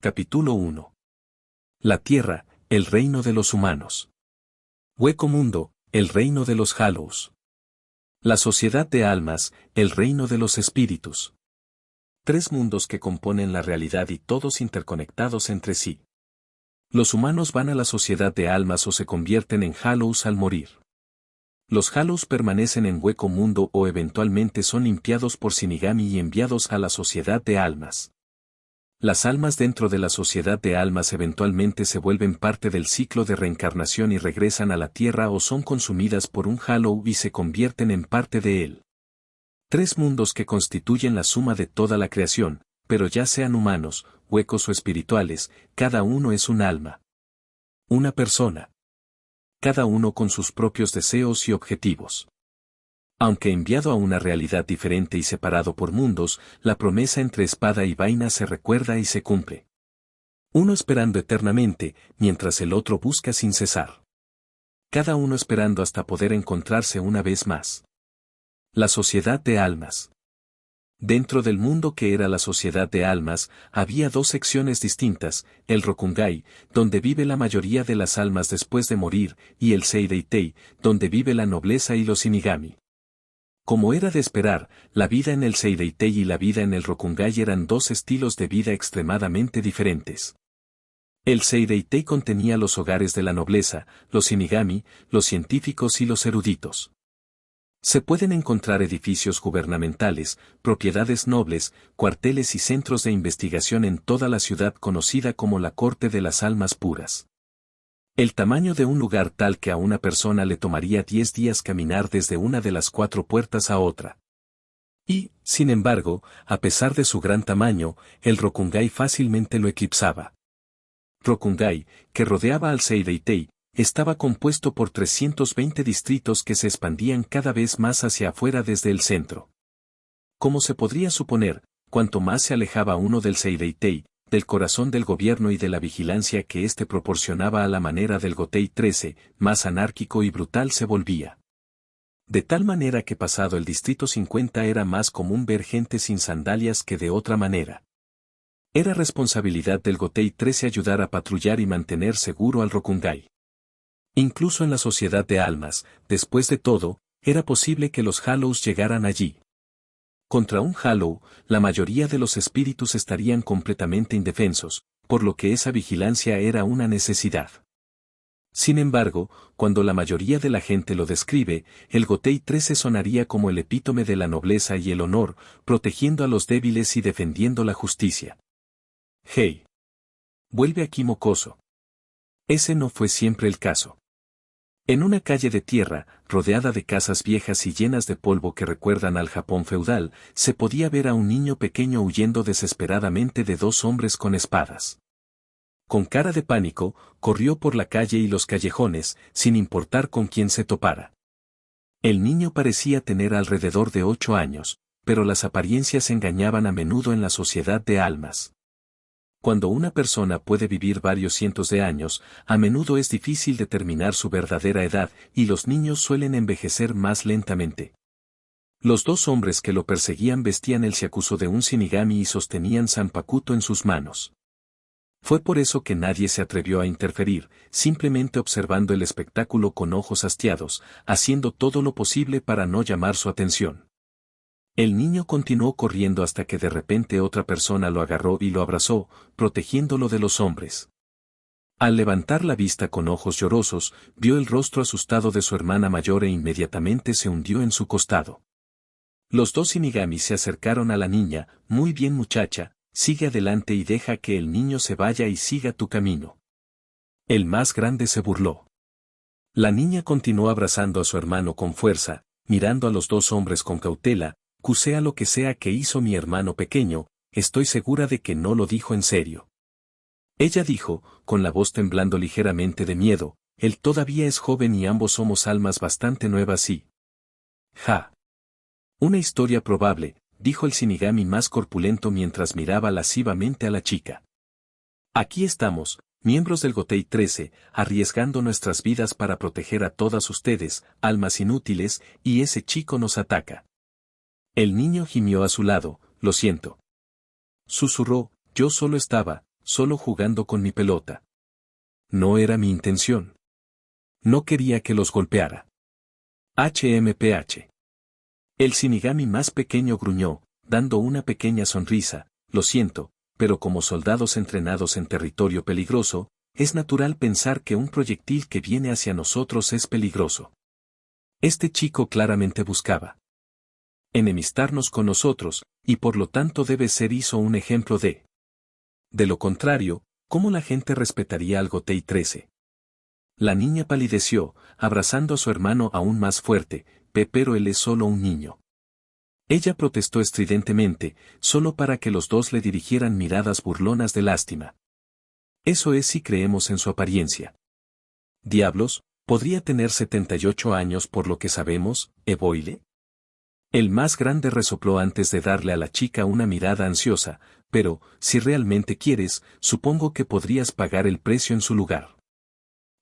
Capítulo 1. La Tierra, el reino de los humanos. Hueco mundo, el reino de los Hallows. La sociedad de almas, el reino de los espíritus. Tres mundos que componen la realidad y todos interconectados entre sí. Los humanos van a la sociedad de almas o se convierten en Hallows al morir. Los Hallows permanecen en hueco mundo o eventualmente son limpiados por Shinigami y enviados a la sociedad de almas. Las almas dentro de la sociedad de almas eventualmente se vuelven parte del ciclo de reencarnación y regresan a la Tierra o son consumidas por un Hallow y se convierten en parte de él. Tres mundos que constituyen la suma de toda la creación, pero ya sean humanos, huecos o espirituales, cada uno es un alma. Una persona. Cada uno con sus propios deseos y objetivos. Aunque enviado a una realidad diferente y separado por mundos, la promesa entre espada y vaina se recuerda y se cumple. Uno esperando eternamente, mientras el otro busca sin cesar. Cada uno esperando hasta poder encontrarse una vez más. La sociedad de almas. Dentro del mundo que era la sociedad de almas, había dos secciones distintas, el Rokungai, donde vive la mayoría de las almas después de morir, y el Seireitei, donde vive la nobleza y los Shinigami. Como era de esperar, la vida en el Seireitei y la vida en el Rokungai eran dos estilos de vida extremadamente diferentes. El Seireitei contenía los hogares de la nobleza, los Shinigami, los científicos y los eruditos. Se pueden encontrar edificios gubernamentales, propiedades nobles, cuarteles y centros de investigación en toda la ciudad conocida como la Corte de las Almas Puras. El tamaño de un lugar tal que a una persona le tomaría 10 días caminar desde una de las 4 puertas a otra. Y, sin embargo, a pesar de su gran tamaño, el Rokungai fácilmente lo eclipsaba. Rokungai, que rodeaba al Seireitei, estaba compuesto por 320 distritos que se expandían cada vez más hacia afuera desde el centro. Como se podría suponer, cuanto más se alejaba uno del Seireitei, del corazón del gobierno y de la vigilancia que éste proporcionaba a la manera del Gotei 13, más anárquico y brutal se volvía. De tal manera que pasado el distrito 50 era más común ver gente sin sandalias que de otra manera. Era responsabilidad del Gotei 13 ayudar a patrullar y mantener seguro al Rokungai. Incluso en la sociedad de almas, después de todo, era posible que los Hallows llegaran allí. Contra un Hallow, la mayoría de los espíritus estarían completamente indefensos, por lo que esa vigilancia era una necesidad. Sin embargo, cuando la mayoría de la gente lo describe, el Gotei 13 sonaría como el epítome de la nobleza y el honor, protegiendo a los débiles y defendiendo la justicia. Hey. Vuelve aquí mocoso. Ese no fue siempre el caso. En una calle de tierra, rodeada de casas viejas y llenas de polvo que recuerdan al Japón feudal, se podía ver a un niño pequeño huyendo desesperadamente de dos hombres con espadas. Con cara de pánico, corrió por la calle y los callejones, sin importar con quién se topara. El niño parecía tener alrededor de 8 años, pero las apariencias engañaban a menudo en la sociedad de almas. Cuando una persona puede vivir varios cientos de años, a menudo es difícil determinar su verdadera edad y los niños suelen envejecer más lentamente. Los dos hombres que lo perseguían vestían el shakuso de un Shinigami y sostenían Zanpakuto en sus manos. Fue por eso que nadie se atrevió a interferir, simplemente observando el espectáculo con ojos hastiados, haciendo todo lo posible para no llamar su atención. El niño continuó corriendo hasta que de repente otra persona lo agarró y lo abrazó, protegiéndolo de los hombres. Al levantar la vista con ojos llorosos, vio el rostro asustado de su hermana mayor e inmediatamente se hundió en su costado. Los dos Shinigami se acercaron a la niña, muy bien muchacha, sigue adelante y deja que el niño se vaya y siga tu camino. El más grande se burló. La niña continuó abrazando a su hermano con fuerza, mirando a los dos hombres con cautela. Sea lo que sea que hizo mi hermano pequeño, estoy segura de que no lo dijo en serio. Ella dijo, con la voz temblando ligeramente de miedo, él todavía es joven y ambos somos almas bastante nuevas y... Ja. Una historia probable, dijo el Shinigami más corpulento mientras miraba lascivamente a la chica. Aquí estamos, miembros del Gotei 13, arriesgando nuestras vidas para proteger a todas ustedes, almas inútiles, y ese chico nos ataca. El niño gimió a su lado, lo siento. Susurró, yo solo estaba, solo jugando con mi pelota. No era mi intención. No quería que los golpeara. HMPH. El Shinigami más pequeño gruñó, dando una pequeña sonrisa. Lo siento, pero como soldados entrenados en territorio peligroso, es natural pensar que un proyectil que viene hacia nosotros es peligroso. Este chico claramente buscaba enemistarnos con nosotros, y por lo tanto debe ser un ejemplo de. De lo contrario, ¿cómo la gente respetaría al Gotei 13? La niña palideció, abrazando a su hermano aún más fuerte, pero él es solo un niño. Ella protestó estridentemente, solo para que los dos le dirigieran miradas burlonas de lástima. Eso es si creemos en su apariencia. Diablos, ¿podría tener 78 años por lo que sabemos, Boyle? El más grande resopló antes de darle a la chica una mirada ansiosa, pero, si realmente quieres, supongo que podrías pagar el precio en su lugar.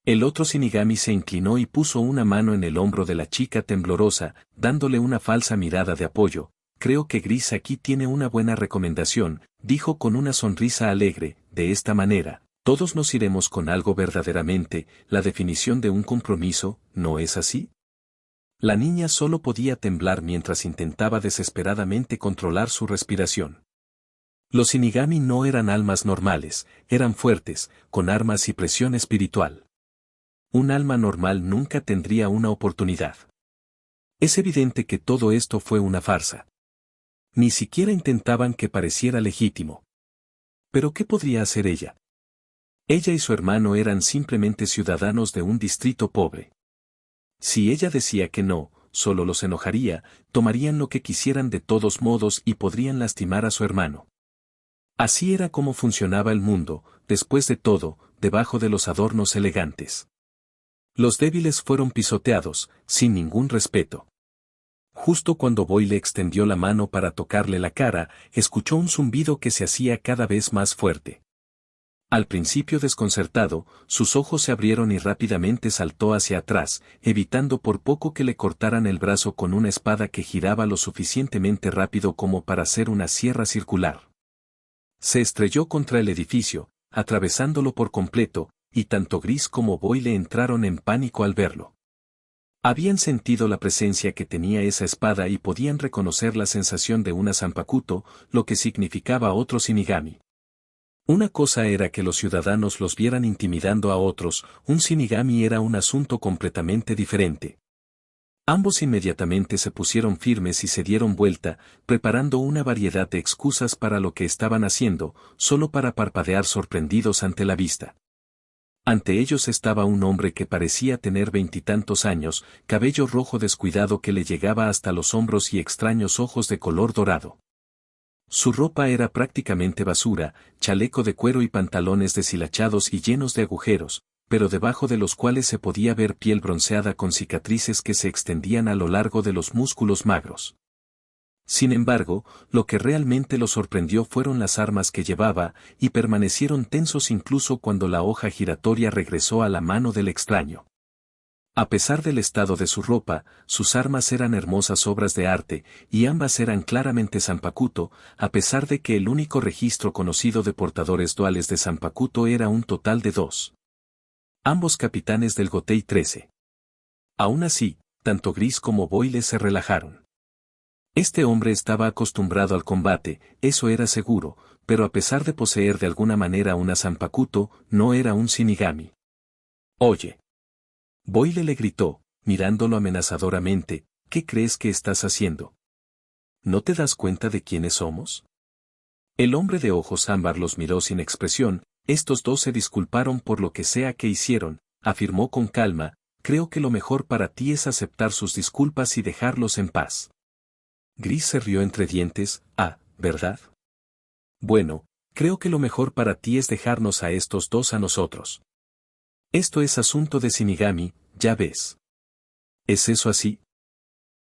El otro Shinigami se inclinó y puso una mano en el hombro de la chica temblorosa, dándole una falsa mirada de apoyo. Creo que Gris aquí tiene una buena recomendación, dijo con una sonrisa alegre. De esta manera, todos nos iremos con algo verdaderamente, la definición de un compromiso, ¿no es así? La niña solo podía temblar mientras intentaba desesperadamente controlar su respiración. Los Shinigami no eran almas normales, eran fuertes, con armas y presión espiritual. Un alma normal nunca tendría una oportunidad. Es evidente que todo esto fue una farsa. Ni siquiera intentaban que pareciera legítimo. ¿Pero qué podría hacer ella? Ella y su hermano eran simplemente ciudadanos de un distrito pobre. Si ella decía que no, solo los enojaría, tomarían lo que quisieran de todos modos y podrían lastimar a su hermano. Así era como funcionaba el mundo, después de todo, debajo de los adornos elegantes. Los débiles fueron pisoteados, sin ningún respeto. Justo cuando Boyle extendió la mano para tocarle la cara, escuchó un zumbido que se hacía cada vez más fuerte. Al principio desconcertado, sus ojos se abrieron y rápidamente saltó hacia atrás, evitando por poco que le cortaran el brazo con una espada que giraba lo suficientemente rápido como para hacer una sierra circular. Se estrelló contra el edificio, atravesándolo por completo, y tanto Gris como Boyle entraron en pánico al verlo. Habían sentido la presencia que tenía esa espada y podían reconocer la sensación de una Zanpakuto, lo que significaba otro Shinigami. Una cosa era que los ciudadanos los vieran intimidando a otros, un Shinigami era un asunto completamente diferente. Ambos inmediatamente se pusieron firmes y se dieron vuelta, preparando una variedad de excusas para lo que estaban haciendo, solo para parpadear sorprendidos ante la vista. Ante ellos estaba un hombre que parecía tener 20 y tantos años, cabello rojo descuidado que le llegaba hasta los hombros y extraños ojos de color dorado. Su ropa era prácticamente basura, chaleco de cuero y pantalones deshilachados y llenos de agujeros, pero debajo de los cuales se podía ver piel bronceada con cicatrices que se extendían a lo largo de los músculos magros. Sin embargo, lo que realmente lo sorprendió fueron las armas que llevaba, y permanecieron tensos incluso cuando la hoja giratoria regresó a la mano del extraño. A pesar del estado de su ropa, sus armas eran hermosas obras de arte, y ambas eran claramente Zanpakuto, a pesar de que el único registro conocido de portadores duales de Zanpakuto era un total de 2. Ambos capitanes del Gotei 13. Aún así, tanto Gris como Boyle se relajaron. Este hombre estaba acostumbrado al combate, eso era seguro, pero a pesar de poseer de alguna manera una Zanpakuto, no era un Shinigami. Oye. Boyle le gritó, mirándolo amenazadoramente, ¿qué crees que estás haciendo? ¿No te das cuenta de quiénes somos? El hombre de ojos ámbar los miró sin expresión, estos dos se disculparon por lo que sea que hicieron, afirmó con calma, creo que lo mejor para ti es aceptar sus disculpas y dejarlos en paz. Gris se rió entre dientes, ¿verdad? Bueno, creo que lo mejor para ti es dejarnos a estos dos a nosotros. Esto es asunto de Shinigami, ya ves. ¿Es eso así?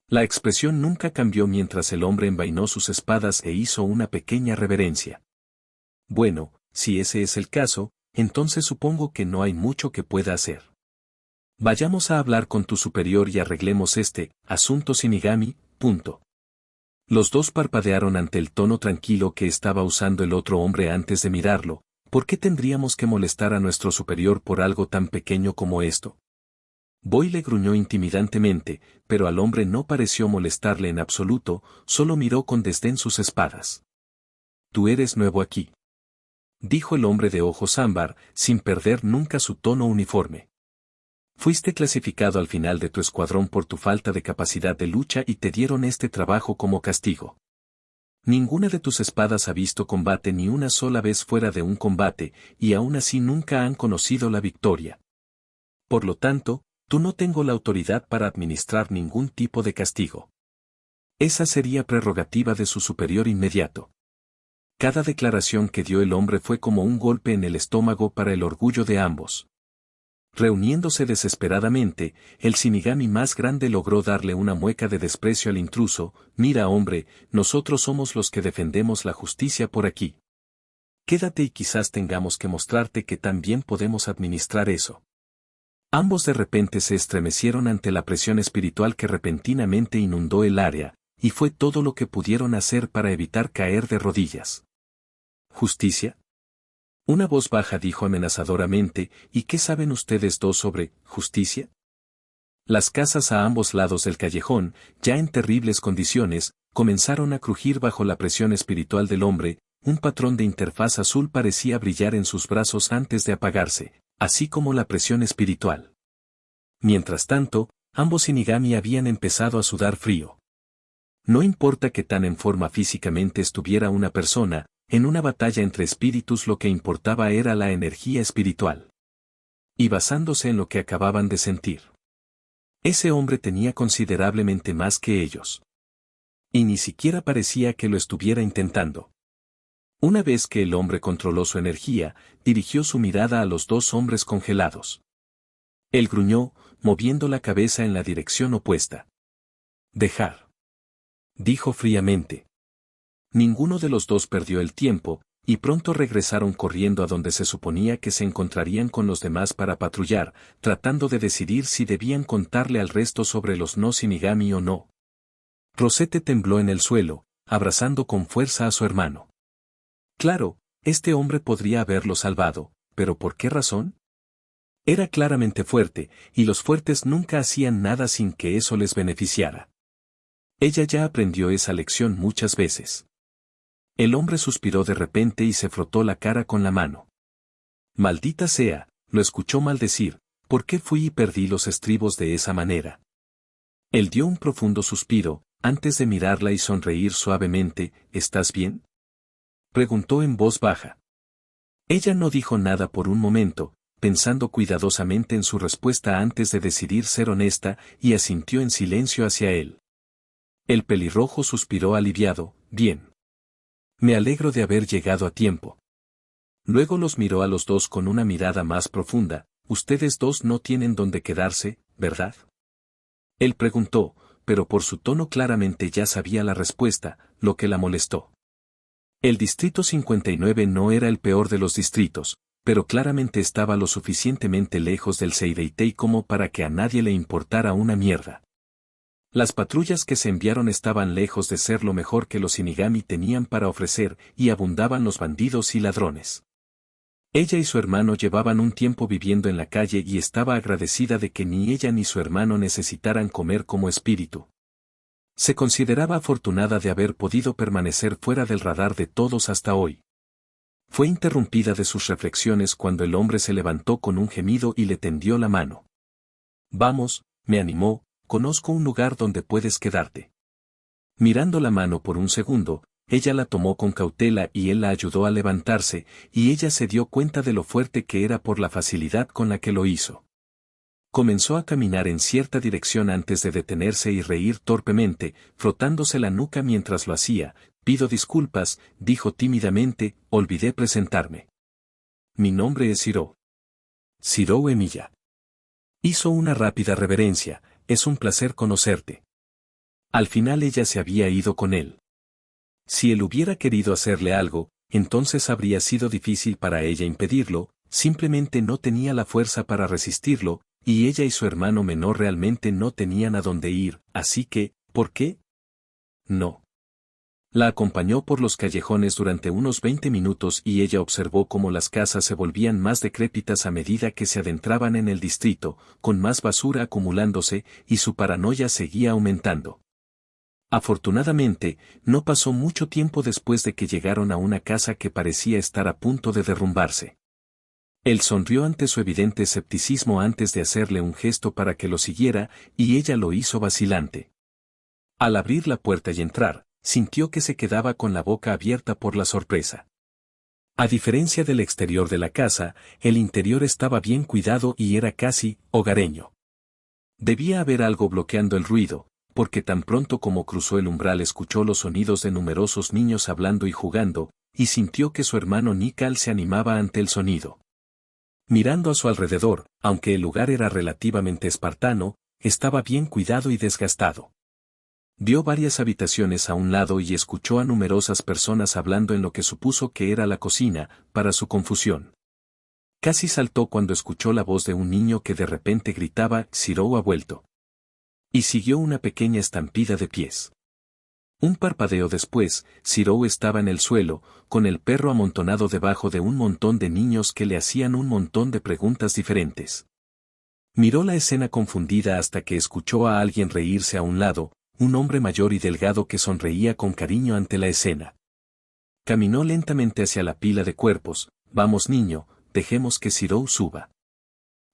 La expresión nunca cambió mientras el hombre envainó sus espadas e hizo una pequeña reverencia. Bueno, si ese es el caso, entonces supongo que no hay mucho que pueda hacer. Vayamos a hablar con tu superior y arreglemos este asunto Shinigami, punto. Los dos parpadearon ante el tono tranquilo que estaba usando el otro hombre antes de mirarlo, ¿Por qué tendríamos que molestar a nuestro superior por algo tan pequeño como esto? Boy le gruñó intimidantemente, pero al hombre no pareció molestarle en absoluto, solo miró con desdén sus espadas. «Tú eres nuevo aquí», dijo el hombre de ojos ámbar, sin perder nunca su tono uniforme. «Fuiste clasificado al final de tu escuadrón por tu falta de capacidad de lucha y te dieron este trabajo como castigo. Ninguna de tus espadas ha visto combate ni una sola vez fuera de un combate, y aún así nunca han conocido la victoria. Por lo tanto, tú no tengo la autoridad para administrar ningún tipo de castigo. Esa sería prerrogativa de su superior inmediato». Cada declaración que dio el hombre fue como un golpe en el estómago para el orgullo de ambos. Reuniéndose desesperadamente, el Shinigami más grande logró darle una mueca de desprecio al intruso. «Mira, hombre, nosotros somos los que defendemos la justicia por aquí. Quédate y quizás tengamos que mostrarte que también podemos administrar eso». Ambos de repente se estremecieron ante la presión espiritual que repentinamente inundó el área, y fue todo lo que pudieron hacer para evitar caer de rodillas. ¿Justicia? Una voz baja dijo amenazadoramente, ¿y qué saben ustedes dos sobre justicia? Las casas a ambos lados del callejón, ya en terribles condiciones, comenzaron a crujir bajo la presión espiritual del hombre. Un patrón de interfaz azul parecía brillar en sus brazos antes de apagarse, así como la presión espiritual. Mientras tanto, ambos Shinigami habían empezado a sudar frío. No importa qué tan en forma físicamente estuviera una persona, en una batalla entre espíritus lo que importaba era la energía espiritual. Y basándose en lo que acababan de sentir. Ese hombre tenía considerablemente más que ellos. Y ni siquiera parecía que lo estuviera intentando. Una vez que el hombre controló su energía, dirigió su mirada a los dos hombres congelados. Él gruñó, moviendo la cabeza en la dirección opuesta. «Dejar», dijo fríamente. Ninguno de los dos perdió el tiempo, y pronto regresaron corriendo a donde se suponía que se encontrarían con los demás para patrullar, tratando de decidir si debían contarle al resto sobre los no Shinigami o no. Rosette tembló en el suelo, abrazando con fuerza a su hermano. Claro, este hombre podría haberlo salvado, pero ¿por qué razón? Era claramente fuerte, y los fuertes nunca hacían nada sin que eso les beneficiara. Ella ya aprendió esa lección muchas veces. El hombre suspiró de repente y se frotó la cara con la mano. «Maldita sea», lo escuchó maldecir, «¿por qué fui y perdí los estribos de esa manera?» Él dio un profundo suspiro, antes de mirarla y sonreír suavemente. «¿Estás bien?», preguntó en voz baja. Ella no dijo nada por un momento, pensando cuidadosamente en su respuesta antes de decidir ser honesta, y asintió en silencio hacia él. El pelirrojo suspiró aliviado. «Bien. Me alegro de haber llegado a tiempo». Luego los miró a los dos con una mirada más profunda. «Ustedes dos no tienen dónde quedarse, ¿verdad?». Él preguntó, pero por su tono claramente ya sabía la respuesta, lo que la molestó. El distrito 59 no era el peor de los distritos, pero claramente estaba lo suficientemente lejos del Seireitei como para que a nadie le importara una mierda. Las patrullas que se enviaron estaban lejos de ser lo mejor que los Shinigami tenían para ofrecer, y abundaban los bandidos y ladrones. Ella y su hermano llevaban un tiempo viviendo en la calle y estaba agradecida de que ni ella ni su hermano necesitaran comer como espíritu. Se consideraba afortunada de haber podido permanecer fuera del radar de todos hasta hoy. Fue interrumpida de sus reflexiones cuando el hombre se levantó con un gemido y le tendió la mano. «Vamos», me animó, «conozco un lugar donde puedes quedarte». Mirando la mano por un segundo, ella la tomó con cautela y él la ayudó a levantarse, y ella se dio cuenta de lo fuerte que era por la facilidad con la que lo hizo. Comenzó a caminar en cierta dirección antes de detenerse y reír torpemente, frotándose la nuca mientras lo hacía. «Pido disculpas», dijo tímidamente, «olvidé presentarme. Mi nombre es Shiro». «Shiro Emiya». Hizo una rápida reverencia. «Es un placer conocerte». Al final ella se había ido con él. Si él hubiera querido hacerle algo, entonces habría sido difícil para ella impedirlo, simplemente no tenía la fuerza para resistirlo, y ella y su hermano menor realmente no tenían a dónde ir, así que, ¿por qué? No. La acompañó por los callejones durante unos 20 minutos y ella observó cómo las casas se volvían más decrépitas a medida que se adentraban en el distrito, con más basura acumulándose, y su paranoia seguía aumentando. Afortunadamente, no pasó mucho tiempo después de que llegaron a una casa que parecía estar a punto de derrumbarse. Él sonrió ante su evidente escepticismo antes de hacerle un gesto para que lo siguiera, y ella lo hizo vacilante. Al abrir la puerta y entrar, sintió que se quedaba con la boca abierta por la sorpresa. A diferencia del exterior de la casa, el interior estaba bien cuidado y era casi hogareño. Debía haber algo bloqueando el ruido, porque tan pronto como cruzó el umbral escuchó los sonidos de numerosos niños hablando y jugando, y sintió que su hermano Nikal se animaba ante el sonido. Mirando a su alrededor, aunque el lugar era relativamente espartano, estaba bien cuidado y desgastado. Vio varias habitaciones a un lado y escuchó a numerosas personas hablando en lo que supuso que era la cocina, para su confusión. Casi saltó cuando escuchó la voz de un niño que de repente gritaba: «Zirou ha vuelto». Y siguió una pequeña estampida de pies. Un parpadeo después, Zirou estaba en el suelo, con el perro amontonado debajo de un montón de niños que le hacían un montón de preguntas diferentes. Miró la escena confundida hasta que escuchó a alguien reírse a un lado, un hombre mayor y delgado que sonreía con cariño ante la escena. Caminó lentamente hacia la pila de cuerpos. «Vamos niño, dejemos que Zirou suba.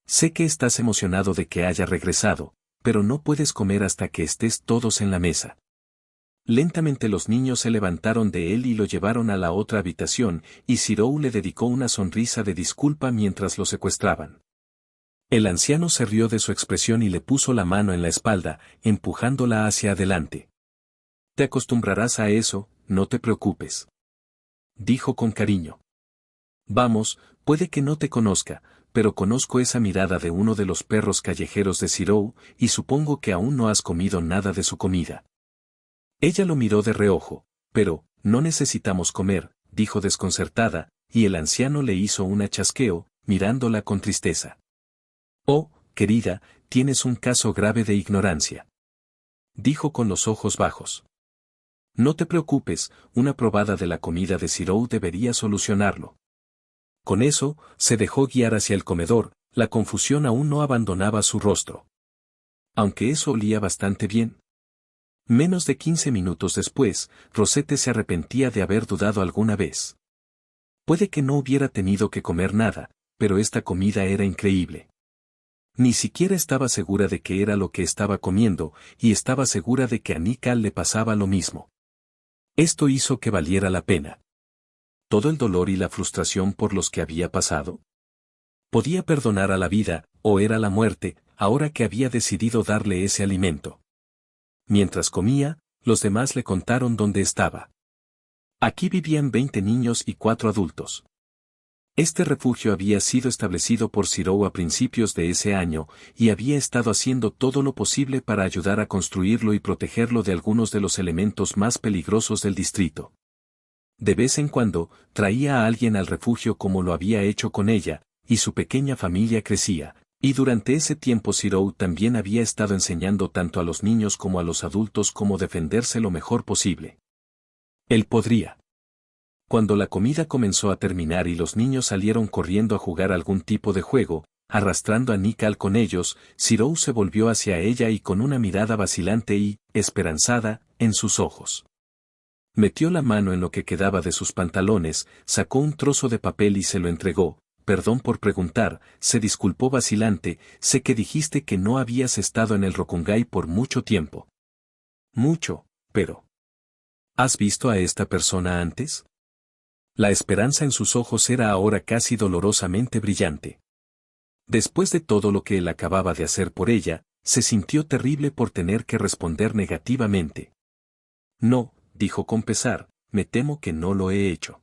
Sé que estás emocionado de que haya regresado, pero no puedes comer hasta que estés todos en la mesa». Lentamente los niños se levantaron de él y lo llevaron a la otra habitación, y Zirou le dedicó una sonrisa de disculpa mientras lo secuestraban. El anciano se rió de su expresión y le puso la mano en la espalda, empujándola hacia adelante. «Te acostumbrarás a eso, no te preocupes», dijo con cariño. «Vamos, puede que no te conozca, pero conozco esa mirada de uno de los perros callejeros de Zirou, y supongo que aún no has comido nada de su comida». Ella lo miró de reojo. «Pero, no necesitamos comer», dijo desconcertada, y el anciano le hizo un chasqueo, mirándola con tristeza. «Oh, querida, tienes un caso grave de ignorancia», dijo con los ojos bajos. «No te preocupes, una probada de la comida de Zirou debería solucionarlo». Con eso, se dejó guiar hacia el comedor. La confusión aún no abandonaba su rostro. Aunque eso olía bastante bien. Menos de 15 minutos después, Rosette se arrepentía de haber dudado alguna vez. Puede que no hubiera tenido que comer nada, pero esta comida era increíble. Ni siquiera estaba segura de qué era lo que estaba comiendo, y estaba segura de que a Nikal le pasaba lo mismo. Esto hizo que valiera la pena. ¿Todo el dolor y la frustración por los que había pasado? ¿Podía perdonar a la vida, o era la muerte, ahora que había decidido darle ese alimento? Mientras comía, los demás le contaron dónde estaba. Aquí vivían 20 niños y 4 adultos. Este refugio había sido establecido por Zirou a principios de ese año, y había estado haciendo todo lo posible para ayudar a construirlo y protegerlo de algunos de los elementos más peligrosos del distrito. De vez en cuando, traía a alguien al refugio como lo había hecho con ella, y su pequeña familia crecía, y durante ese tiempo Zirou también había estado enseñando tanto a los niños como a los adultos cómo defenderse lo mejor posible. Él podría. Cuando la comida comenzó a terminar y los niños salieron corriendo a jugar algún tipo de juego, arrastrando a Nikal con ellos, Zirou se volvió hacia ella y con una mirada vacilante y, esperanzada, en sus ojos. Metió la mano en lo que quedaba de sus pantalones, sacó un trozo de papel y se lo entregó. «Perdón por preguntar», se disculpó vacilante, «sé que dijiste que no habías estado en el Rokungai por mucho tiempo». «Mucho, pero... ¿has visto a esta persona antes?». La esperanza en sus ojos era ahora casi dolorosamente brillante. Después de todo lo que él acababa de hacer por ella, se sintió terrible por tener que responder negativamente. «No», dijo con pesar, «me temo que no lo he hecho».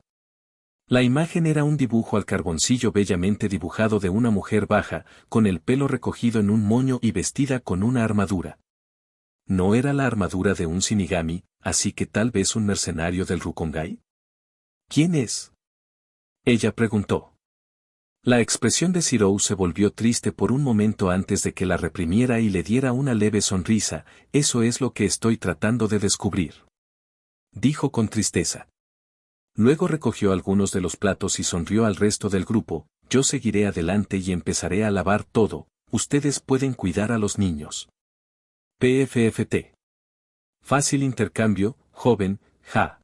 La imagen era un dibujo al carboncillo bellamente dibujado de una mujer baja, con el pelo recogido en un moño y vestida con una armadura. ¿No era la armadura de un Shinigami, así que tal vez un mercenario del Rokungai? «¿Quién es?», ella preguntó. La expresión de Zirou se volvió triste por un momento antes de que la reprimiera y le diera una leve sonrisa. «Eso es lo que estoy tratando de descubrir». dijo con tristeza. Luego recogió algunos de los platos y sonrió al resto del grupo: yo seguiré adelante y empezaré a lavar todo, ustedes pueden cuidar a los niños. PFFT. Fácil intercambio, joven, ja.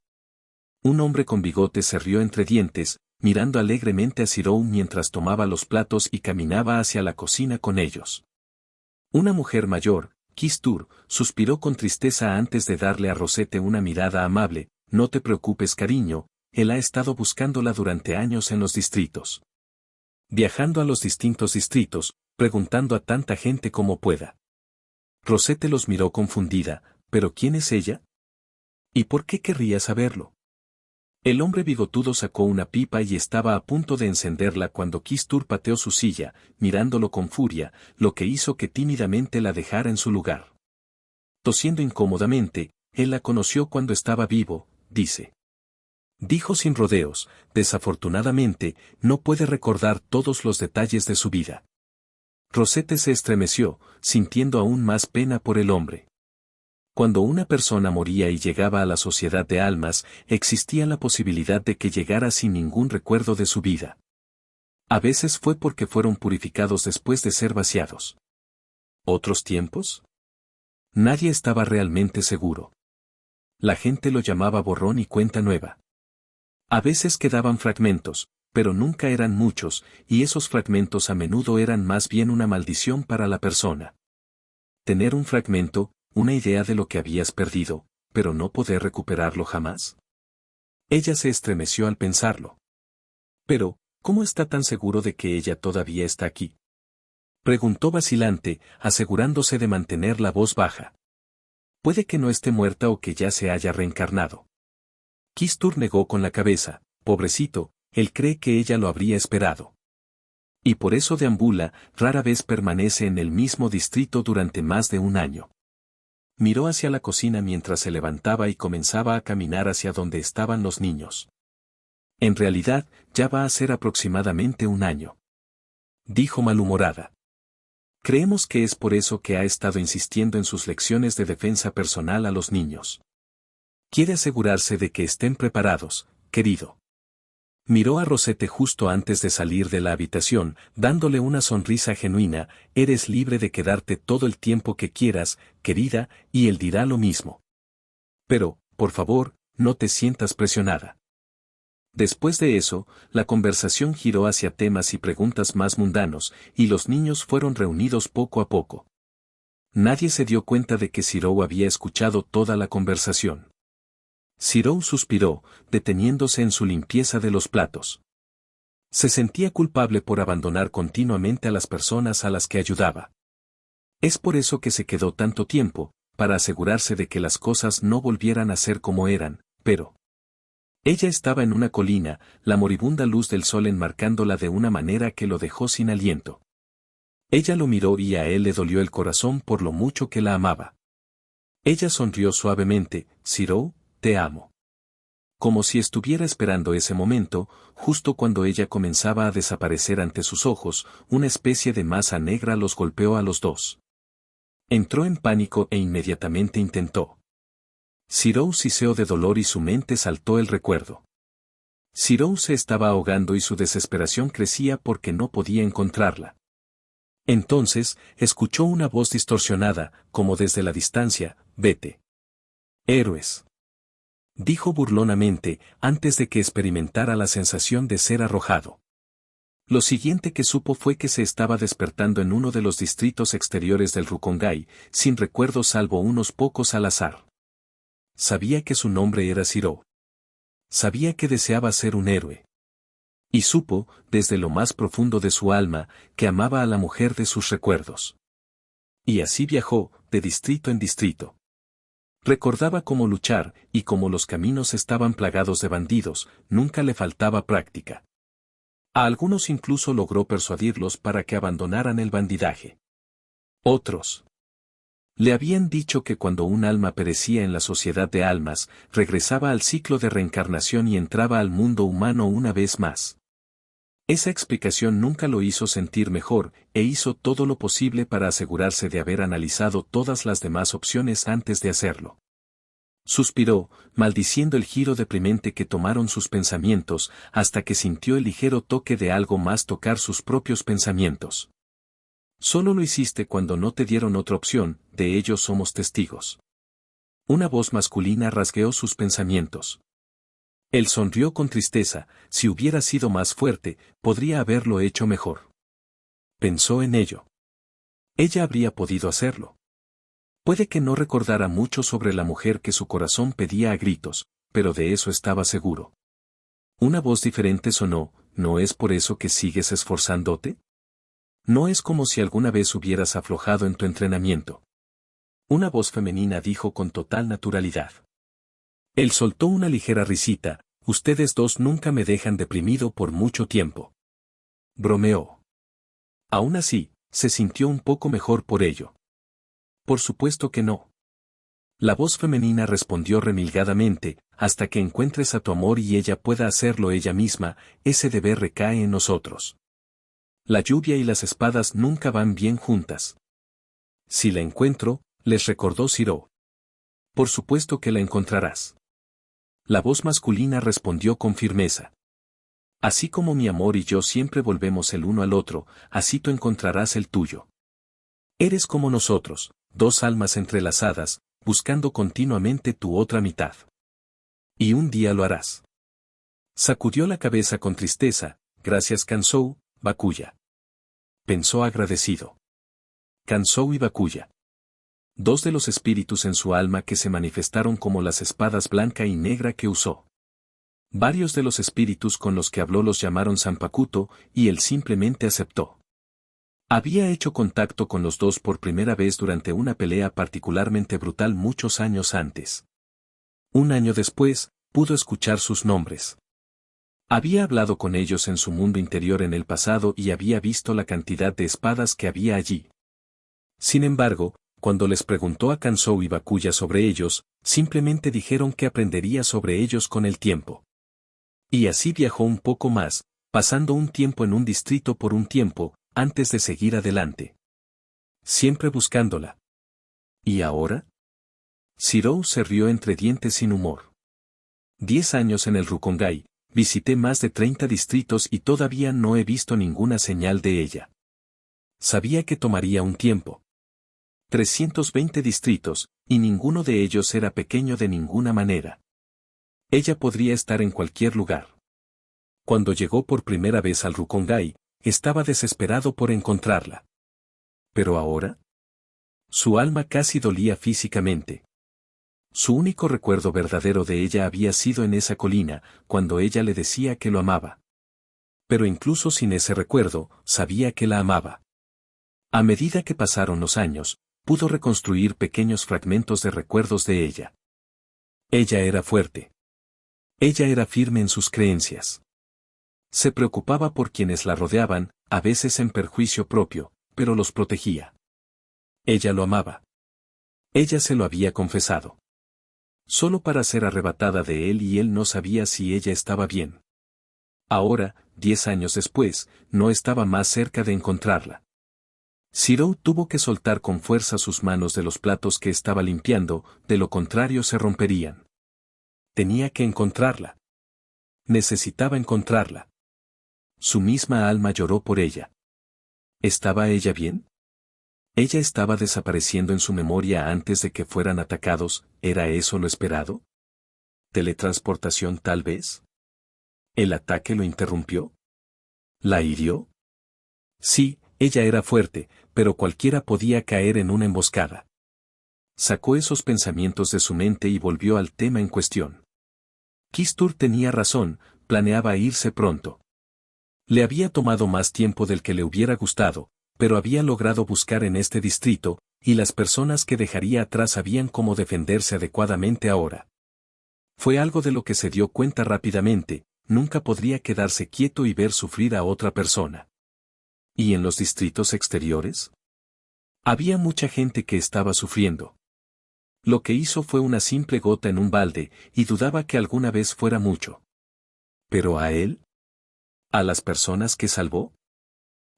Un hombre con bigote se rió entre dientes, mirando alegremente a Zirou mientras tomaba los platos y caminaba hacia la cocina con ellos. Una mujer mayor, Kistur, suspiró con tristeza antes de darle a Rosette una mirada amable: no te preocupes, cariño, él ha estado buscándola durante años en los distritos. Viajando a los distintos distritos, preguntando a tanta gente como pueda. Rosette los miró confundida: ¿pero quién es ella? ¿Y por qué querría saberlo? El hombre bigotudo sacó una pipa y estaba a punto de encenderla cuando Kistur pateó su silla, mirándolo con furia, lo que hizo que tímidamente la dejara en su lugar. Tosiendo incómodamente: él la conoció cuando estaba vivo, dice. Dijo sin rodeos: desafortunadamente, no puede recordar todos los detalles de su vida. Rosette se estremeció, sintiendo aún más pena por el hombre. Cuando una persona moría y llegaba a la sociedad de almas, existía la posibilidad de que llegara sin ningún recuerdo de su vida. A veces fue porque fueron purificados después de ser vaciados. ¿Otros tiempos? Nadie estaba realmente seguro. La gente lo llamaba borrón y cuenta nueva. A veces quedaban fragmentos, pero nunca eran muchos, y esos fragmentos a menudo eran más bien una maldición para la persona. Tener un fragmento, una idea de lo que habías perdido, pero no poder recuperarlo jamás. Ella se estremeció al pensarlo. Pero, ¿cómo está tan seguro de que ella todavía está aquí? Preguntó vacilante, asegurándose de mantener la voz baja. Puede que no esté muerta o que ya se haya reencarnado. Kistur negó con la cabeza: pobrecito, él cree que ella lo habría esperado. Y por eso deambula, rara vez permanece en el mismo distrito durante más de un año. Miró hacia la cocina mientras se levantaba y comenzaba a caminar hacia donde estaban los niños. En realidad, ya va a ser aproximadamente un año. Dijo malhumorada. Creemos que es por eso que ha estado insistiendo en sus lecciones de defensa personal a los niños. Quiere asegurarse de que estén preparados, querido. Miró a Rosette justo antes de salir de la habitación, dándole una sonrisa genuina: eres libre de quedarte todo el tiempo que quieras, querida, y él dirá lo mismo. Pero, por favor, no te sientas presionada. Después de eso, la conversación giró hacia temas y preguntas más mundanos, y los niños fueron reunidos poco a poco. Nadie se dio cuenta de que Zirou había escuchado toda la conversación. Zirou suspiró, deteniéndose en su limpieza de los platos. Se sentía culpable por abandonar continuamente a las personas a las que ayudaba. Es por eso que se quedó tanto tiempo, para asegurarse de que las cosas no volvieran a ser como eran, pero... Ella estaba en una colina, la moribunda luz del sol enmarcándola de una manera que lo dejó sin aliento. Ella lo miró y a él le dolió el corazón por lo mucho que la amaba. Ella sonrió suavemente: Zirou, te amo. Como si estuviera esperando ese momento, justo cuando ella comenzaba a desaparecer ante sus ojos, una especie de masa negra los golpeó a los dos. Entró en pánico e inmediatamente intentó. Zirou siseó de dolor y su mente saltó el recuerdo. Zirou se estaba ahogando y su desesperación crecía porque no podía encontrarla. Entonces, escuchó una voz distorsionada, como desde la distancia: vete. Héroes. Dijo burlonamente, antes de que experimentara la sensación de ser arrojado. Lo siguiente que supo fue que se estaba despertando en uno de los distritos exteriores del Rukongai, sin recuerdos salvo unos pocos al azar. Sabía que su nombre era Zirou. Sabía que deseaba ser un héroe. Y supo, desde lo más profundo de su alma, que amaba a la mujer de sus recuerdos. Y así viajó, de distrito en distrito. Recordaba cómo luchar, y como los caminos estaban plagados de bandidos, nunca le faltaba práctica. A algunos incluso logró persuadirlos para que abandonaran el bandidaje. Otros le habían dicho que cuando un alma perecía en la sociedad de almas, regresaba al ciclo de reencarnación y entraba al mundo humano una vez más. Esa explicación nunca lo hizo sentir mejor, e hizo todo lo posible para asegurarse de haber analizado todas las demás opciones antes de hacerlo. Suspiró, maldiciendo el giro deprimente que tomaron sus pensamientos, hasta que sintió el ligero toque de algo más tocar sus propios pensamientos. Solo lo hiciste cuando no te dieron otra opción, de ello somos testigos. Una voz masculina rasgueó sus pensamientos. Él sonrió con tristeza, si hubiera sido más fuerte, podría haberlo hecho mejor. Pensó en ello. Ella habría podido hacerlo. Puede que no recordara mucho sobre la mujer que su corazón pedía a gritos, pero de eso estaba seguro. Una voz diferente sonó, ¿no es por eso que sigues esforzándote? No es como si alguna vez hubieras aflojado en tu entrenamiento. Una voz femenina dijo con total naturalidad. Él soltó una ligera risita, ustedes dos nunca me dejan deprimido por mucho tiempo. Bromeó. Aún así, se sintió un poco mejor por ello. Por supuesto que no. La voz femenina respondió remilgadamente, hasta que encuentres a tu amor y ella pueda hacerlo ella misma, ese deber recae en nosotros. La lluvia y las espadas nunca van bien juntas. Si la encuentro, les recordó Ciro. Por supuesto que la encontrarás. La voz masculina respondió con firmeza. Así como mi amor y yo siempre volvemos el uno al otro, así tú encontrarás el tuyo. Eres como nosotros, dos almas entrelazadas, buscando continuamente tu otra mitad. Y un día lo harás. Sacudió la cabeza con tristeza, gracias Kansou, Bakuya. Pensó agradecido. Kansou y Bakuya. Dos de los espíritus en su alma que se manifestaron como las espadas blanca y negra que usó. Varios de los espíritus con los que habló los llamaron Zanpakuto, y él simplemente aceptó. Había hecho contacto con los dos por primera vez durante una pelea particularmente brutal muchos años antes. Un año después, pudo escuchar sus nombres. Había hablado con ellos en su mundo interior en el pasado y había visto la cantidad de espadas que había allí. Sin embargo, cuando les preguntó a Kansou y Bakuya sobre ellos, simplemente dijeron que aprendería sobre ellos con el tiempo. Y así viajó un poco más, pasando un tiempo en un distrito por un tiempo, antes de seguir adelante. Siempre buscándola. ¿Y ahora? Shirou se rió entre dientes sin humor. 10 años en el Rukongai, visité más de 30 distritos y todavía no he visto ninguna señal de ella. Sabía que tomaría un tiempo. 320 distritos, y ninguno de ellos era pequeño de ninguna manera. Ella podría estar en cualquier lugar. Cuando llegó por primera vez al Rukongai, estaba desesperado por encontrarla. Pero ahora, su alma casi dolía físicamente. Su único recuerdo verdadero de ella había sido en esa colina, cuando ella le decía que lo amaba. Pero incluso sin ese recuerdo, sabía que la amaba. A medida que pasaron los años, pudo reconstruir pequeños fragmentos de recuerdos de ella. Ella era fuerte. Ella era firme en sus creencias. Se preocupaba por quienes la rodeaban, a veces en perjuicio propio, pero los protegía. Ella lo amaba. Ella se lo había confesado. Solo para ser arrebatada de él y él no sabía si ella estaba bien. Ahora, 10 años después, no estaba más cerca de encontrarla. Shirou tuvo que soltar con fuerza sus manos de los platos que estaba limpiando, de lo contrario se romperían. Tenía que encontrarla. Necesitaba encontrarla. Su misma alma lloró por ella. ¿Estaba ella bien? Ella estaba desapareciendo en su memoria antes de que fueran atacados, ¿era eso lo esperado? ¿Teletransportación tal vez? ¿El ataque lo interrumpió? ¿La hirió? Sí, ella era fuerte, pero cualquiera podía caer en una emboscada. Sacó esos pensamientos de su mente y volvió al tema en cuestión. Kistur tenía razón, planeaba irse pronto. Le había tomado más tiempo del que le hubiera gustado, pero había logrado buscar en este distrito, y las personas que dejaría atrás sabían cómo defenderse adecuadamente ahora. Fue algo de lo que se dio cuenta rápidamente, nunca podría quedarse quieto y ver sufrir a otra persona. ¿Y en los distritos exteriores? Había mucha gente que estaba sufriendo. Lo que hizo fue una simple gota en un balde, y dudaba que alguna vez fuera mucho. ¿Pero a él? ¿A las personas que salvó?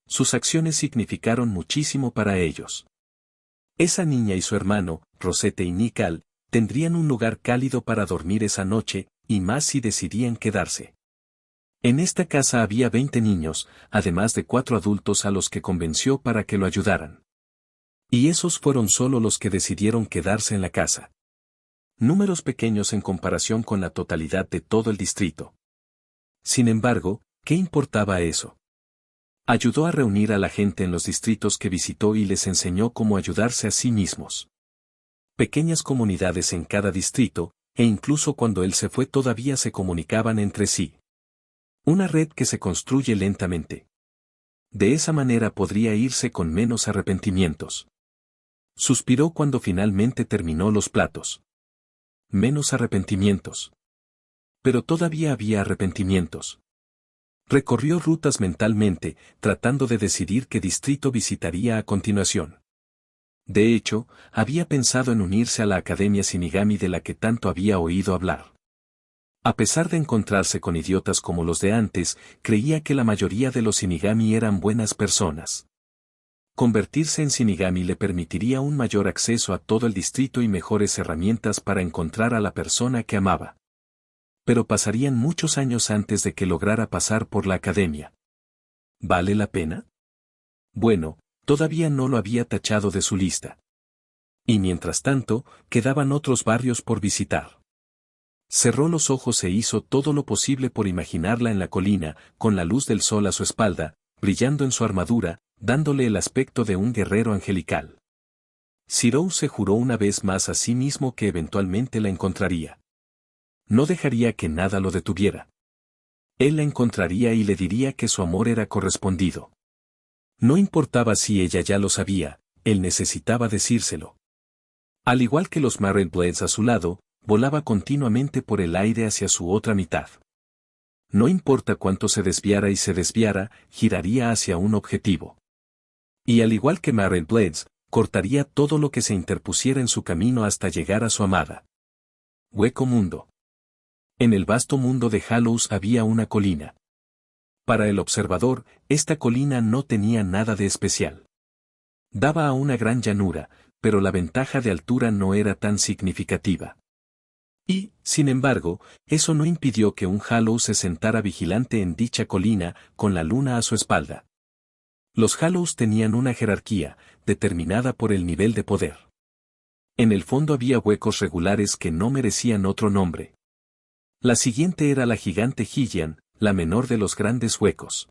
Sus acciones significaron muchísimo para ellos. Esa niña y su hermano, Rosette y Nikal, tendrían un lugar cálido para dormir esa noche, y más si decidían quedarse. En esta casa había 20 niños, además de 4 adultos a los que convenció para que lo ayudaran. Y esos fueron solo los que decidieron quedarse en la casa. Números pequeños en comparación con la totalidad de todo el distrito. Sin embargo, ¿qué importaba eso? Ayudó a reunir a la gente en los distritos que visitó y les enseñó cómo ayudarse a sí mismos. Pequeñas comunidades en cada distrito, e incluso cuando él se fue todavía se comunicaban entre sí. Una red que se construye lentamente. De esa manera podría irse con menos arrepentimientos. Suspiró cuando finalmente terminó los platos. Menos arrepentimientos. Pero todavía había arrepentimientos. Recorrió rutas mentalmente, tratando de decidir qué distrito visitaría a continuación. De hecho, había pensado en unirse a la Academia Shinigami de la que tanto había oído hablar. A pesar de encontrarse con idiotas como los de antes, creía que la mayoría de los Shinigami eran buenas personas. Convertirse en Shinigami le permitiría un mayor acceso a todo el distrito y mejores herramientas para encontrar a la persona que amaba. Pero pasarían muchos años antes de que lograra pasar por la academia. ¿Vale la pena? Bueno, todavía no lo había tachado de su lista. Y mientras tanto, quedaban otros barrios por visitar. Cerró los ojos e hizo todo lo posible por imaginarla en la colina, con la luz del sol a su espalda, brillando en su armadura, dándole el aspecto de un guerrero angelical. Zirou se juró una vez más a sí mismo que eventualmente la encontraría. No dejaría que nada lo detuviera. Él la encontraría y le diría que su amor era correspondido. No importaba si ella ya lo sabía, él necesitaba decírselo. Al igual que los Marrel Blades a su lado, volaba continuamente por el aire hacia su otra mitad. No importa cuánto se desviara y se desviara, giraría hacia un objetivo. Y al igual que Marrel Blades, cortaría todo lo que se interpusiera en su camino hasta llegar a su amada. Hueco mundo. En el vasto mundo de Hallows había una colina. Para el observador, esta colina no tenía nada de especial. Daba a una gran llanura, pero la ventaja de altura no era tan significativa. Y, sin embargo, eso no impidió que un Hallows se sentara vigilante en dicha colina, con la luna a su espalda. Los Hallows tenían una jerarquía, determinada por el nivel de poder. En el fondo había huecos regulares que no merecían otro nombre. La siguiente era la gigante Hillian, la menor de los grandes huecos.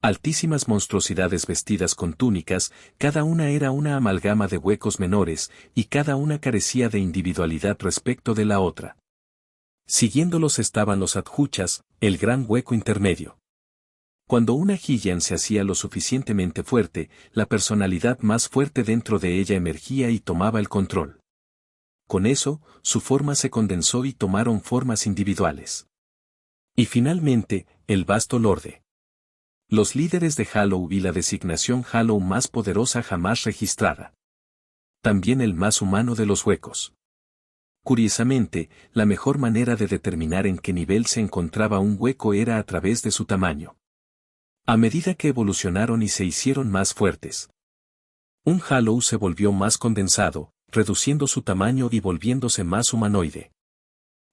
Altísimas monstruosidades vestidas con túnicas, cada una era una amalgama de huecos menores, y cada una carecía de individualidad respecto de la otra. Siguiéndolos estaban los Adhuchas, el gran hueco intermedio. Cuando una Hillian se hacía lo suficientemente fuerte, la personalidad más fuerte dentro de ella emergía y tomaba el control. Con eso, su forma se condensó y tomaron formas individuales. Y finalmente, el vasto Lorde. Los líderes de Hallow y la designación Hallow más poderosa jamás registrada. También el más humano de los huecos. Curiosamente, la mejor manera de determinar en qué nivel se encontraba un hueco era a través de su tamaño. A medida que evolucionaron y se hicieron más fuertes, un Hallow se volvió más condensado, reduciendo su tamaño y volviéndose más humanoide.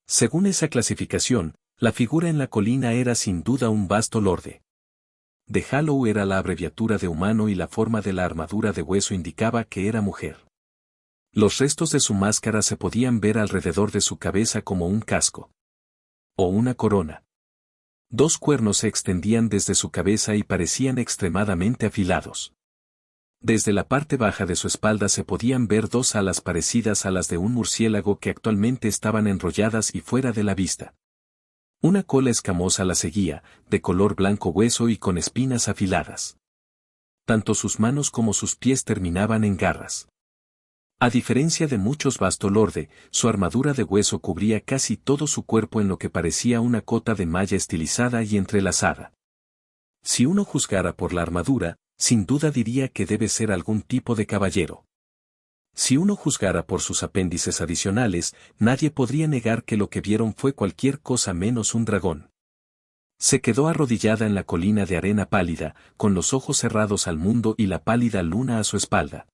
Según esa clasificación, la figura en la colina era sin duda un vasto Lorde. De Hallow era la abreviatura de humano y la forma de la armadura de hueso indicaba que era mujer. Los restos de su máscara se podían ver alrededor de su cabeza como un casco. O una corona. 2 cuernos se extendían desde su cabeza y parecían extremadamente afilados. Desde la parte baja de su espalda se podían ver 2 alas parecidas a las de un murciélago que actualmente estaban enrolladas y fuera de la vista. Una cola escamosa la seguía, de color blanco hueso y con espinas afiladas. Tanto sus manos como sus pies terminaban en garras. A diferencia de muchos Bastolorde, su armadura de hueso cubría casi todo su cuerpo en lo que parecía una cota de malla estilizada y entrelazada. Si uno juzgara por la armadura, sin duda diría que debe ser algún tipo de caballero. Si uno juzgara por sus apéndices adicionales, nadie podría negar que lo que vieron fue cualquier cosa menos un dragón. Se quedó arrodillada en la colina de arena pálida, con los ojos cerrados al mundo y la pálida luna a su espalda.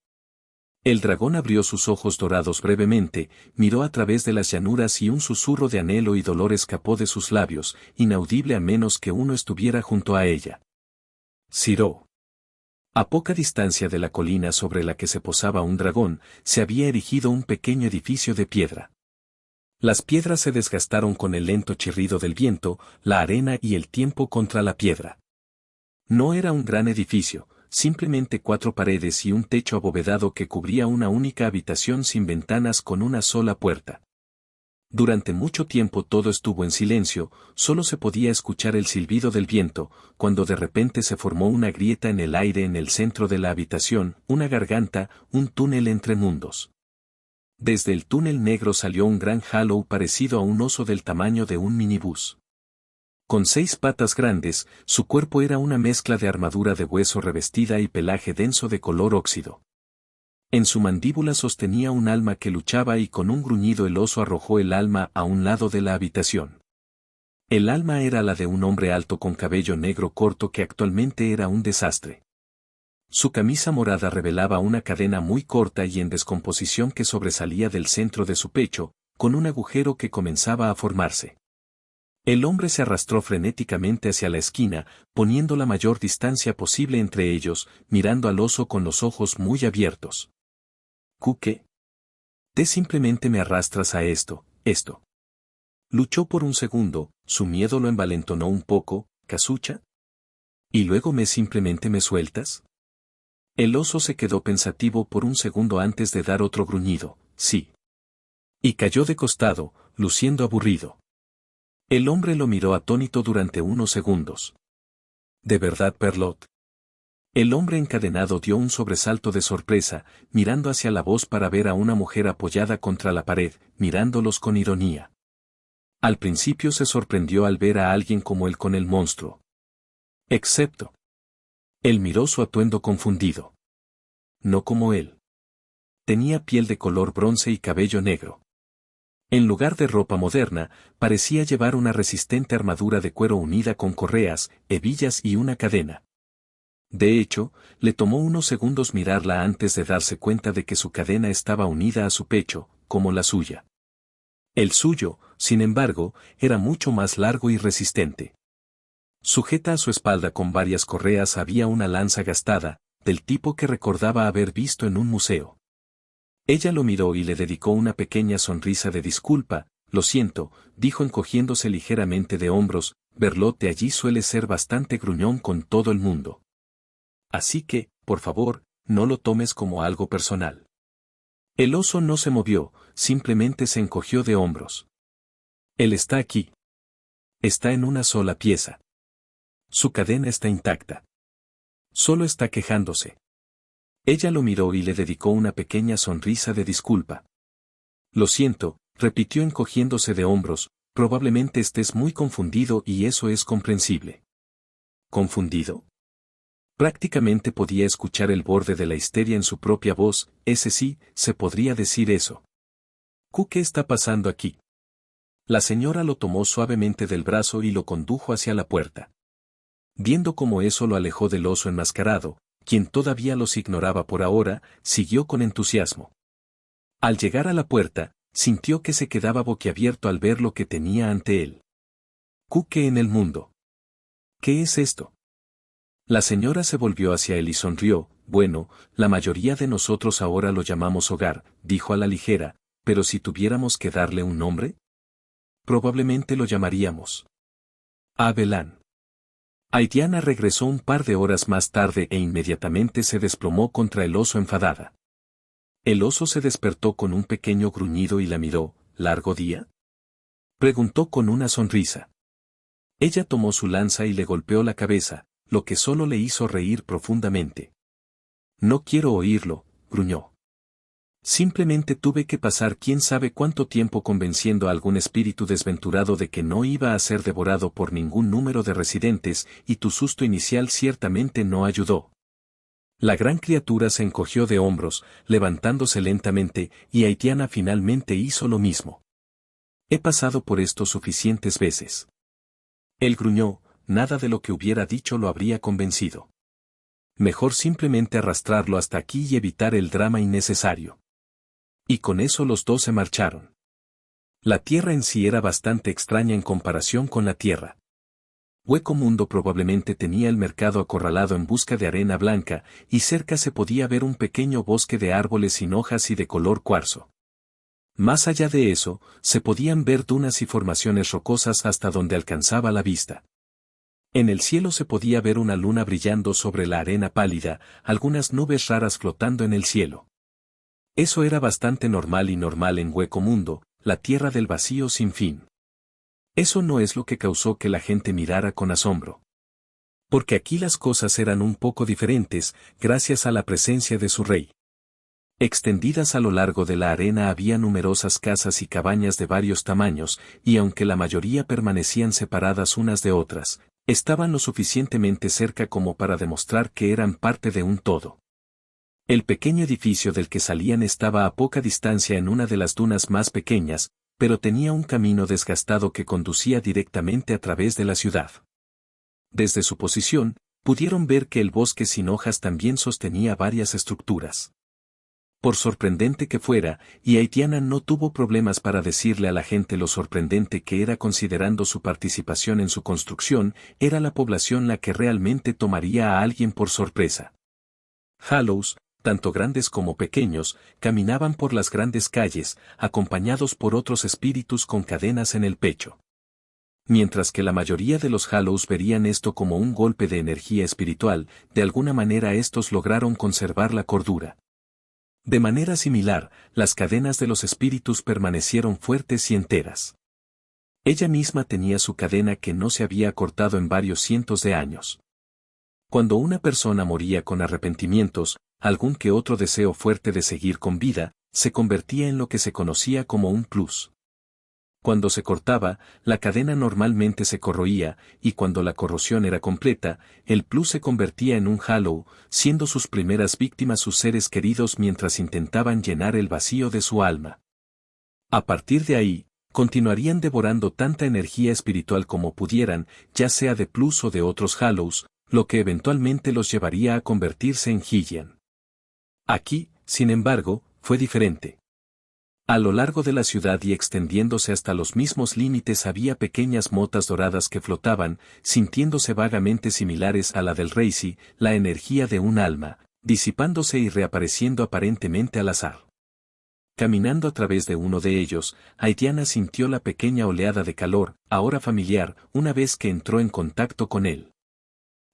El dragón abrió sus ojos dorados brevemente, miró a través de las llanuras y un susurro de anhelo y dolor escapó de sus labios, inaudible a menos que uno estuviera junto a ella. Siró. A poca distancia de la colina sobre la que se posaba un dragón, se había erigido un pequeño edificio de piedra. Las piedras se desgastaron con el lento chirrido del viento, la arena y el tiempo contra la piedra. No era un gran edificio, simplemente 4 paredes y un techo abovedado que cubría una única habitación sin ventanas con una sola puerta. Durante mucho tiempo todo estuvo en silencio, solo se podía escuchar el silbido del viento, cuando de repente se formó una grieta en el aire en el centro de la habitación, una garganta, un túnel entre mundos. Desde el túnel negro salió un gran Hallow parecido a un oso del tamaño de un minibús. Con 6 patas grandes, su cuerpo era una mezcla de armadura de hueso revestida y pelaje denso de color óxido. En su mandíbula sostenía un alma que luchaba y con un gruñido el oso arrojó el alma a un lado de la habitación. El alma era la de un hombre alto con cabello negro corto que actualmente era un desastre. Su camisa morada revelaba una cadena muy corta y en descomposición que sobresalía del centro de su pecho, con un agujero que comenzaba a formarse. El hombre se arrastró frenéticamente hacia la esquina, poniendo la mayor distancia posible entre ellos, mirando al oso con los ojos muy abiertos. ¿Qué? Te simplemente me arrastras a esto. Luchó por un segundo, su miedo lo envalentonó un poco, ¿casucha? ¿Y luego simplemente me sueltas? El oso se quedó pensativo por un segundo antes de dar otro gruñido, sí. Y cayó de costado, luciendo aburrido. El hombre lo miró atónito durante unos segundos. ¿De verdad, Perlot? El hombre encadenado dio un sobresalto de sorpresa, mirando hacia la voz para ver a una mujer apoyada contra la pared, mirándolos con ironía. Al principio se sorprendió al ver a alguien como él con el monstruo. Excepto. Él miró su atuendo confundido. No como él. Tenía piel de color bronce y cabello negro. En lugar de ropa moderna, parecía llevar una resistente armadura de cuero unida con correas, hebillas y una cadena. De hecho, le tomó unos segundos mirarla antes de darse cuenta de que su cadena estaba unida a su pecho, como la suya. El suyo, sin embargo, era mucho más largo y resistente. Sujeta a su espalda con varias correas había una lanza gastada, del tipo que recordaba haber visto en un museo. Ella lo miró y le dedicó una pequeña sonrisa de disculpa. Lo siento, dijo encogiéndose ligeramente de hombros, Berlot de allí suele ser bastante gruñón con todo el mundo. Así que, por favor, no lo tomes como algo personal. El oso no se movió, simplemente se encogió de hombros. Él está aquí. Está en una sola pieza. Su cadena está intacta. Solo está quejándose. Ella lo miró y le dedicó una pequeña sonrisa de disculpa. Lo siento, repitió encogiéndose de hombros, probablemente estés muy confundido y eso es comprensible. ¿Confundido? Prácticamente podía escuchar el borde de la histeria en su propia voz, ese sí, se podría decir eso. ¿Qué está pasando aquí? La señora lo tomó suavemente del brazo y lo condujo hacia la puerta. Viendo cómo eso lo alejó del oso enmascarado, quien todavía los ignoraba por ahora, siguió con entusiasmo. Al llegar a la puerta, sintió que se quedaba boquiabierto al ver lo que tenía ante él. ¿Qué en el mundo? ¿Qué es esto? La señora se volvió hacia él y sonrió. Bueno, la mayoría de nosotros ahora lo llamamos hogar, dijo a la ligera, pero si tuviéramos que darle un nombre, probablemente lo llamaríamos Abelán. Haitiana regresó un par de horas más tarde e inmediatamente se desplomó contra el oso enfadada. El oso se despertó con un pequeño gruñido y la miró. ¿Largo día? Preguntó con una sonrisa. Ella tomó su lanza y le golpeó la cabeza, lo que solo le hizo reír profundamente. No quiero oírlo, gruñó. Simplemente tuve que pasar quién sabe cuánto tiempo convenciendo a algún espíritu desventurado de que no iba a ser devorado por ningún número de residentes, y tu susto inicial ciertamente no ayudó. La gran criatura se encogió de hombros, levantándose lentamente, y Haitiana finalmente hizo lo mismo. He pasado por esto suficientes veces. Él gruñó, nada de lo que hubiera dicho lo habría convencido. Mejor simplemente arrastrarlo hasta aquí y evitar el drama innecesario. Y con eso los dos se marcharon. La tierra en sí era bastante extraña en comparación con la tierra. Hueco Mundo probablemente tenía el mercado acorralado en busca de arena blanca, y cerca se podía ver un pequeño bosque de árboles sin hojas y de color cuarzo. Más allá de eso, se podían ver dunas y formaciones rocosas hasta donde alcanzaba la vista. En el cielo se podía ver una luna brillando sobre la arena pálida, algunas nubes raras flotando en el cielo. Eso era bastante normal y normal en Hueco Mundo, la tierra del vacío sin fin. Eso no es lo que causó que la gente mirara con asombro. Porque aquí las cosas eran un poco diferentes, gracias a la presencia de su rey. Extendidas a lo largo de la arena había numerosas casas y cabañas de varios tamaños, y aunque la mayoría permanecían separadas unas de otras, estaban lo suficientemente cerca como para demostrar que eran parte de un todo. El pequeño edificio del que salían estaba a poca distancia en una de las dunas más pequeñas, pero tenía un camino desgastado que conducía directamente a través de la ciudad. Desde su posición, pudieron ver que el bosque sin hojas también sostenía varias estructuras. Por sorprendente que fuera, y Haitiana no tuvo problemas para decirle a la gente lo sorprendente que era considerando su participación en su construcción, era la población la que realmente tomaría a alguien por sorpresa. Hallows, tanto grandes como pequeños, caminaban por las grandes calles, acompañados por otros espíritus con cadenas en el pecho. Mientras que la mayoría de los Hallows verían esto como un golpe de energía espiritual, de alguna manera estos lograron conservar la cordura. De manera similar, las cadenas de los espíritus permanecieron fuertes y enteras. Ella misma tenía su cadena que no se había cortado en varios cientos de años. Cuando una persona moría con arrepentimientos, algún que otro deseo fuerte de seguir con vida, se convertía en lo que se conocía como un plus. Cuando se cortaba, la cadena normalmente se corroía, y cuando la corrosión era completa, el plus se convertía en un Hallow, siendo sus primeras víctimas sus seres queridos mientras intentaban llenar el vacío de su alma. A partir de ahí, continuarían devorando tanta energía espiritual como pudieran, ya sea de plus o de otros Hallows, lo que eventualmente los llevaría a convertirse en Hillian. Aquí, sin embargo, fue diferente. A lo largo de la ciudad y extendiéndose hasta los mismos límites había pequeñas motas doradas que flotaban, sintiéndose vagamente similares a la del Reisi, la energía de un alma, disipándose y reapareciendo aparentemente al azar. Caminando a través de uno de ellos, Haitiana sintió la pequeña oleada de calor, ahora familiar, una vez que entró en contacto con él.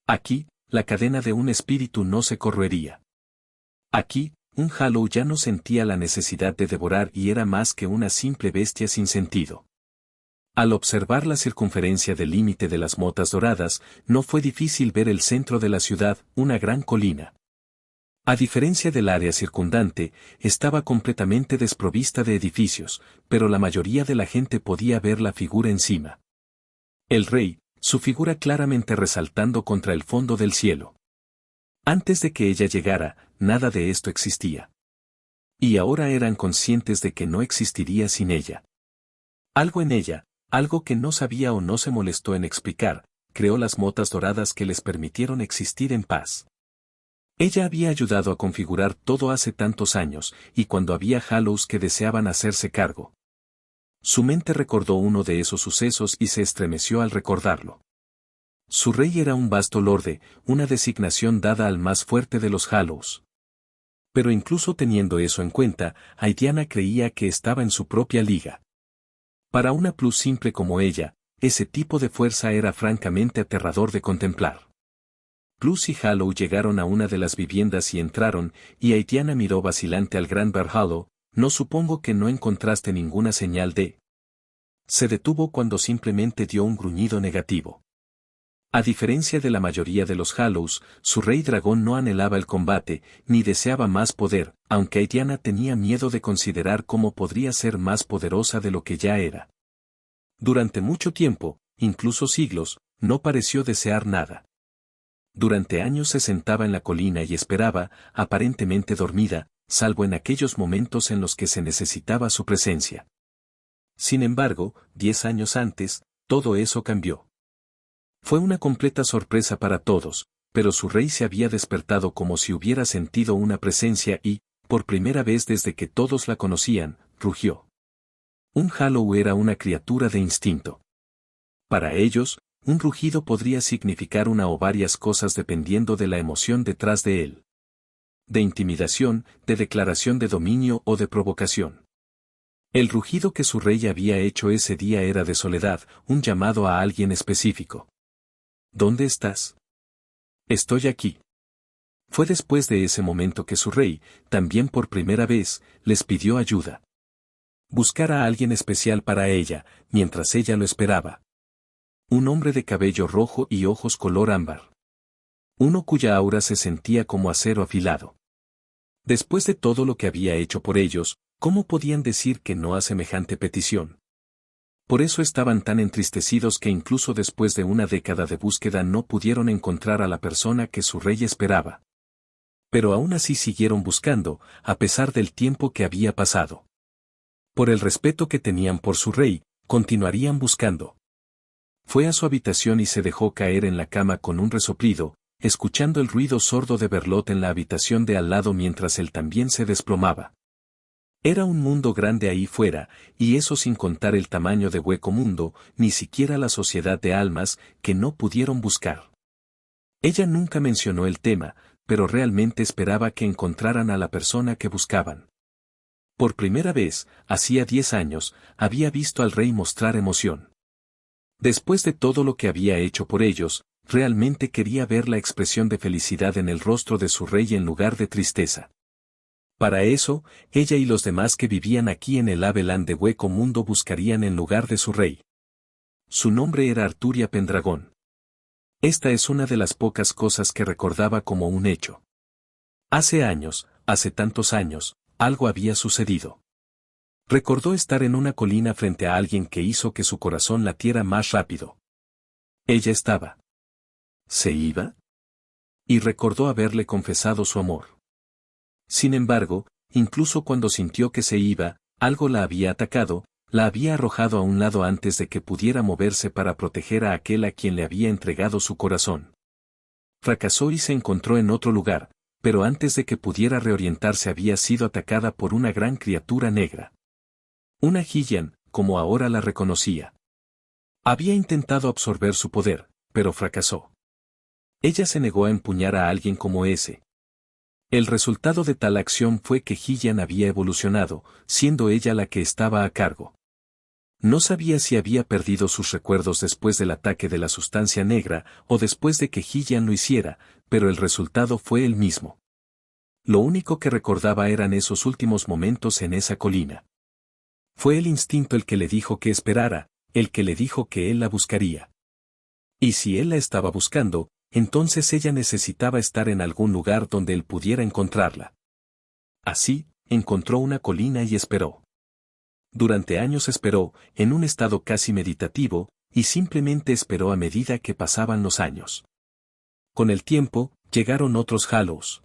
Aquí, la cadena de un espíritu no se corroería. Aquí, un Hallow ya no sentía la necesidad de devorar y era más que una simple bestia sin sentido. Al observar la circunferencia del límite de las motas doradas, no fue difícil ver el centro de la ciudad, una gran colina. A diferencia del área circundante, estaba completamente desprovista de edificios, pero la mayoría de la gente podía ver la figura encima. El rey, su figura claramente resaltando contra el fondo del cielo. Antes de que ella llegara, nada de esto existía. Y ahora eran conscientes de que no existiría sin ella. Algo en ella, algo que no sabía o no se molestó en explicar, creó las motas doradas que les permitieron existir en paz. Ella había ayudado a configurar todo hace tantos años, y cuando había Hallows que deseaban hacerse cargo. Su mente recordó uno de esos sucesos y se estremeció al recordarlo. Su rey era un vasto lorde, una designación dada al más fuerte de los Hallows. Pero incluso teniendo eso en cuenta, Haitiana creía que estaba en su propia liga. Para una plus simple como ella, ese tipo de fuerza era francamente aterrador de contemplar. Plus y Hallow llegaron a una de las viviendas y entraron, y Haitiana miró vacilante al gran Berhallow, no supongo que no encontraste ninguna señal de... Se detuvo cuando simplemente dio un gruñido negativo. A diferencia de la mayoría de los Hallows, su rey dragón no anhelaba el combate, ni deseaba más poder, aunque Haitiana tenía miedo de considerar cómo podría ser más poderosa de lo que ya era. Durante mucho tiempo, incluso siglos, no pareció desear nada. Durante años se sentaba en la colina y esperaba, aparentemente dormida, salvo en aquellos momentos en los que se necesitaba su presencia. Sin embargo, 10 años antes, todo eso cambió. Fue una completa sorpresa para todos, pero su rey se había despertado como si hubiera sentido una presencia y, por primera vez desde que todos la conocían, rugió. Un Hallow era una criatura de instinto. Para ellos, un rugido podría significar una o varias cosas dependiendo de la emoción detrás de él. De intimidación, de declaración de dominio o de provocación. El rugido que su rey había hecho ese día era de soledad, un llamado a alguien específico. ¿Dónde estás? Estoy aquí. Fue después de ese momento que su rey, también por primera vez, les pidió ayuda. Buscar a alguien especial para ella, mientras ella lo esperaba. Un hombre de cabello rojo y ojos color ámbar. Uno cuya aura se sentía como acero afilado. Después de todo lo que había hecho por ellos, ¿cómo podían decir que no a semejante petición? Por eso estaban tan entristecidos que incluso después de una década de búsqueda no pudieron encontrar a la persona que su rey esperaba. Pero aún así siguieron buscando, a pesar del tiempo que había pasado. Por el respeto que tenían por su rey, continuarían buscando. Fue a su habitación y se dejó caer en la cama con un resoplido, escuchando el ruido sordo de Berlot en la habitación de al lado mientras él también se desplomaba. Era un mundo grande ahí fuera, y eso sin contar el tamaño de hueco mundo, ni siquiera la sociedad de almas, que no pudieron buscar. Ella nunca mencionó el tema, pero realmente esperaba que encontraran a la persona que buscaban. Por primera vez, hacía 10 años, había visto al rey mostrar emoción. Después de todo lo que había hecho por ellos, realmente quería ver la expresión de felicidad en el rostro de su rey en lugar de tristeza. Para eso, ella y los demás que vivían aquí en el Abeland de Hueco Mundo buscarían en lugar de su rey. Su nombre era Arturia Pendragón. Esta es una de las pocas cosas que recordaba como un hecho. Hace años, hace tantos años, algo había sucedido. Recordó estar en una colina frente a alguien que hizo que su corazón latiera más rápido. Ella estaba. ¿Se iba? Y recordó haberle confesado su amor. Sin embargo, incluso cuando sintió que se iba, algo la había atacado, la había arrojado a un lado antes de que pudiera moverse para proteger a aquel a quien le había entregado su corazón. Fracasó y se encontró en otro lugar, pero antes de que pudiera reorientarse había sido atacada por una gran criatura negra. Una Gillian, como ahora la reconocía. Había intentado absorber su poder, pero fracasó. Ella se negó a empuñar a alguien como ese. El resultado de tal acción fue que Gillian había evolucionado, siendo ella la que estaba a cargo. No sabía si había perdido sus recuerdos después del ataque de la sustancia negra o después de que Gillian lo hiciera, pero el resultado fue el mismo. Lo único que recordaba eran esos últimos momentos en esa colina. Fue el instinto el que le dijo que esperara, el que le dijo que él la buscaría. Y si él la estaba buscando, entonces ella necesitaba estar en algún lugar donde él pudiera encontrarla. Así, encontró una colina y esperó. Durante años esperó, en un estado casi meditativo, y simplemente esperó a medida que pasaban los años. Con el tiempo, llegaron otros Hallows.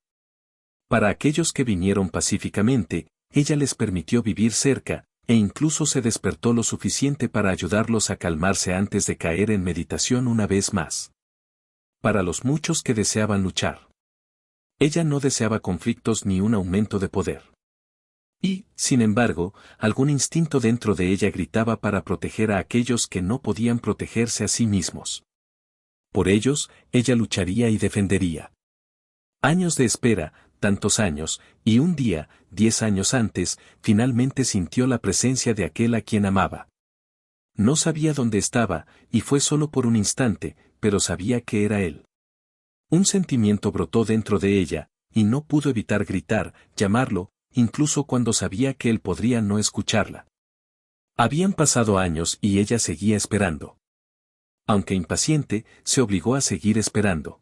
Para aquellos que vinieron pacíficamente, ella les permitió vivir cerca, e incluso se despertó lo suficiente para ayudarlos a calmarse antes de caer en meditación una vez más. Para los muchos que deseaban luchar. Ella no deseaba conflictos ni un aumento de poder. Y, sin embargo, algún instinto dentro de ella gritaba para proteger a aquellos que no podían protegerse a sí mismos. Por ellos, ella lucharía y defendería. Años de espera, tantos años, y un día, 10 años antes, finalmente sintió la presencia de aquel a quien amaba. No sabía dónde estaba, y fue solo por un instante, pero sabía que era él. Un sentimiento brotó dentro de ella, y no pudo evitar gritar, llamarlo, incluso cuando sabía que él podría no escucharla. Habían pasado años y ella seguía esperando. Aunque impaciente, se obligó a seguir esperando.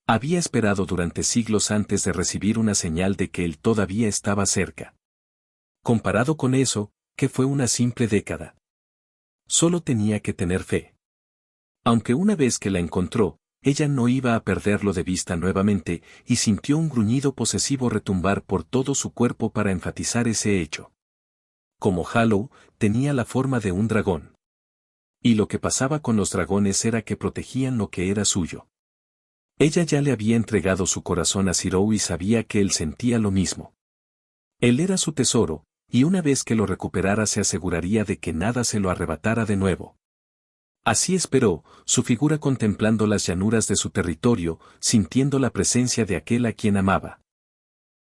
Había esperado durante siglos antes de recibir una señal de que él todavía estaba cerca. Comparado con eso, que fue una simple década. Solo tenía que tener fe. Aunque una vez que la encontró, ella no iba a perderlo de vista nuevamente, y sintió un gruñido posesivo retumbar por todo su cuerpo para enfatizar ese hecho. Como Hallow, tenía la forma de un dragón. Y lo que pasaba con los dragones era que protegían lo que era suyo. Ella ya le había entregado su corazón a Zirou y sabía que él sentía lo mismo. Él era su tesoro, y una vez que lo recuperara se aseguraría de que nada se lo arrebatara de nuevo. Así esperó, su figura contemplando las llanuras de su territorio, sintiendo la presencia de aquel a quien amaba.